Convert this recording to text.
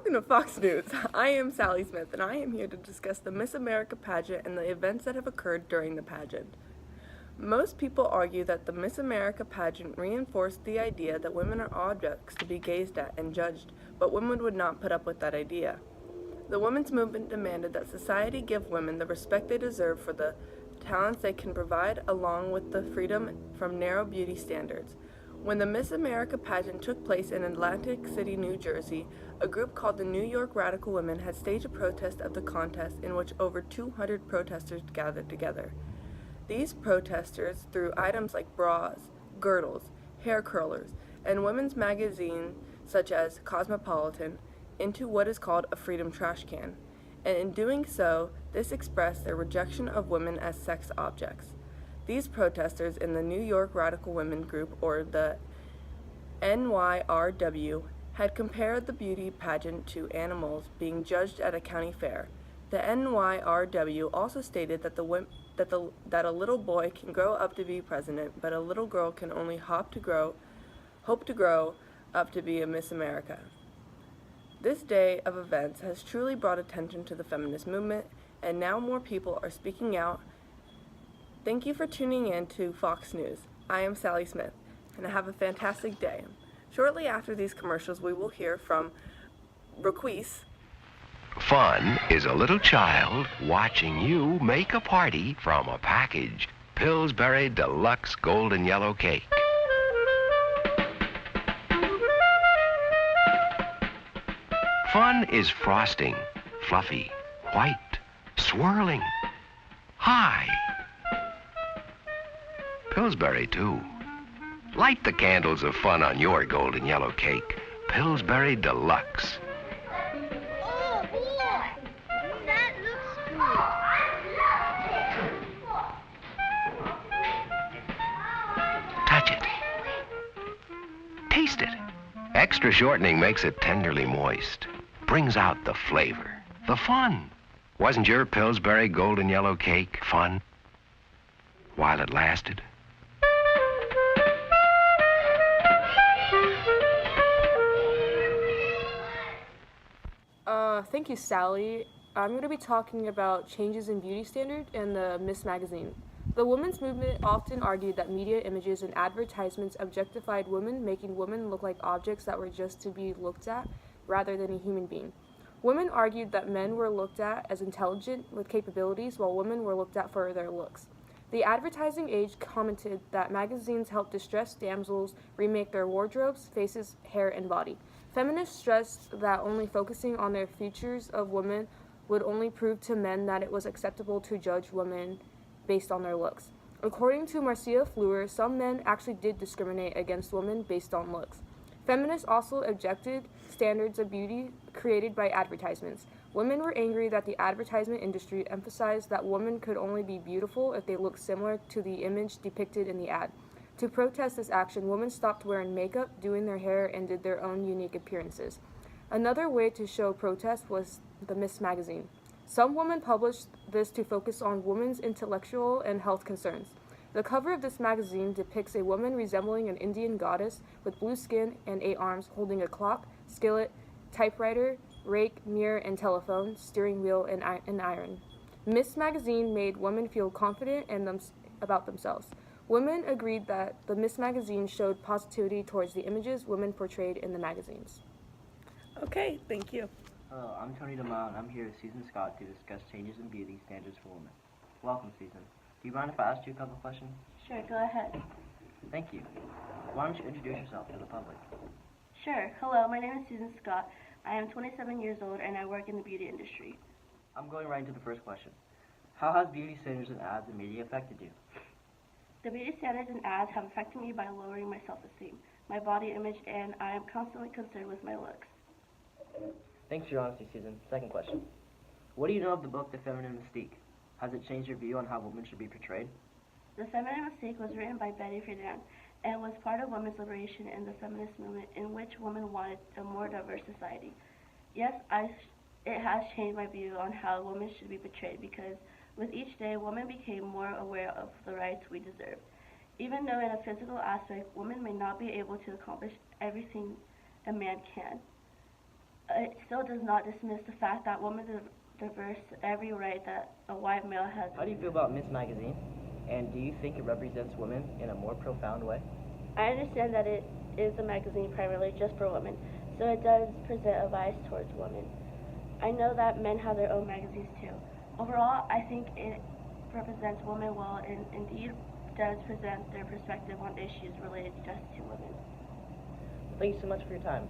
Welcome to Fox News. I am Sally Smith, and I am here to discuss the Miss America pageant and the events that have occurred during the pageant. Most people argue that the Miss America pageant reinforced the idea that women are objects to be gazed at and judged, but women would not put up with that idea. The women's movement demanded that society give women the respect they deserve for the talents they can provide, along with the freedom from narrow beauty standards. When the Miss America pageant took place in Atlantic City, New Jersey, a group called the New York Radical Women had staged a protest of the contest in which over 200 protesters gathered together. These protesters threw items like bras, girdles, hair curlers, and women's magazines such as Cosmopolitan into what is called a freedom trash can, and in doing so, this expressed their rejection of women as sex objects. These protesters in the New York Radical Women group, or the NYRW, had compared the beauty pageant to animals being judged at a county fair. The NYRW also stated that that a little boy can grow up to be president, but a little girl can only hope to grow up to be a Miss America. This day of events has truly brought attention to the feminist movement, and now more people are speaking out. Thank you for tuning in to Fox News. I am Sally Smith, and have a fantastic day. Shortly after these commercials, we will hear from Raquise. Fun is a little child watching you make a party from a package. Pillsbury Deluxe Golden Yellow Cake. Fun is frosting, fluffy, white, swirling, high. Pillsbury, too. Light the candles of fun on your golden yellow cake. Pillsbury Deluxe. Oh, boy! That looks good. Touch it. Taste it. Extra shortening makes it tenderly moist. Brings out the flavor, the fun. Wasn't your Pillsbury golden yellow cake fun while it lasted? Thank you, Sally. I'm going to be talking about changes in beauty standard and the Miss magazine. The women's movement often argued that media images and advertisements objectified women, making women look like objects that were just to be looked at rather than a human being. Women argued that men were looked at as intelligent with capabilities, while women were looked at for their looks. The advertising age commented that magazines helped distressed damsels remake their wardrobes, faces, hair, and body. Feminists stressed that only focusing on their features of women would only prove to men that it was acceptable to judge women based on their looks. According to Marcia Fleur, some men actually did discriminate against women based on looks. Feminists also objected standards of beauty created by advertisements. Women were angry that the advertisement industry emphasized that women could only be beautiful if they looked similar to the image depicted in the ad. To protest this action, women stopped wearing makeup, doing their hair, and did their own unique appearances. Another way to show protest was the Miss magazine. Some women published this to focus on women's intellectual and health concerns. The cover of this magazine depicts a woman resembling an Indian goddess with blue skin and 8 arms, holding a clock, skillet, typewriter, rake, mirror, and telephone, steering wheel, and iron. Miss magazine made women feel confident about themselves. Women agreed that the Miss magazine showed positivity towards the images women portrayed in the magazines. Okay, thank you. Hello, I'm Tony DeMont, and I'm here with Susan Scott to discuss changes in beauty standards for women. Welcome, Susan. Do you mind if I ask you a couple questions? Sure, go ahead. Thank you. Why don't you introduce yourself to the public? Sure. Hello, my name is Susan Scott. I am 27 years old, and I work in the beauty industry. I'm going right into the first question. How has beauty standards and ads and media affected you? The beauty standards and ads have affected me by lowering my self-esteem, my body image, and I am constantly concerned with my looks. Thanks for your honesty, Susan. Second question. What do you know of the book The Feminine Mystique? Has it changed your view on how women should be portrayed? The Feminine Mystique was written by Betty Friedan and was part of women's liberation in the feminist movement in which women wanted a more diverse society. Yes, it has changed my view on how women should be portrayed because with each day, women became more aware of the rights we deserve. Even though in a physical aspect, women may not be able to accomplish everything a man can. it still does not dismiss the fact that women diverse every right that a white male has. How do you feel about Miss Magazine? And do you think it represents women in a more profound way? I understand that it is a magazine primarily just for women, so it does present a bias towards women. I know that men have their own magazines too. Overall, I think it represents women well and indeed does present their perspective on issues related just to women. Thank you so much for your time.